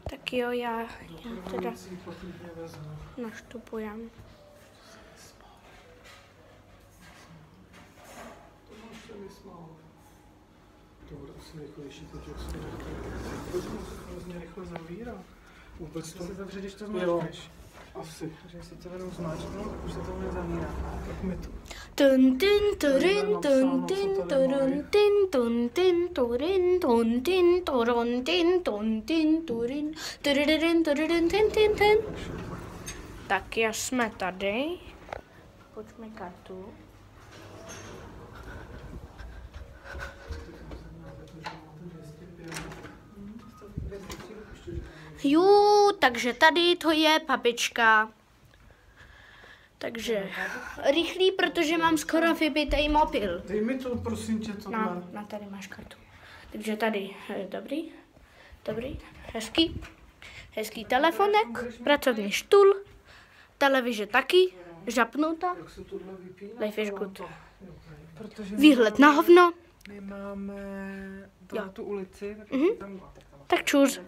Tak jo, já teda naštupujem. To bude asi rychlejší, teď jak se to hrozně rychle zavírá. Vůbec to se zavře, když to zmáčkneš. Asi. Takže si to jenom zmáčknu, tak už se to nezavírá. Tak mi to. Tun tin turin tun tin turun tin tun tin turin tun tin turun tin tun tin turin turin turin tin tin tin. Tak já jsme tady. Pojďme kartu. Jo, takže tady to je babička. Takže rychlý, protože mám skoro vybitej mobil. Dej mi to, prosím tě, to má. Na tady máš kartu. Takže tady, dobrý, hezký telefonek, pracovní stůl, televize taky, žapnuta, Jak se tohle vypíná? life is good. Protože Výhled na hovno, my máme tu ulici, tak tam tak čus.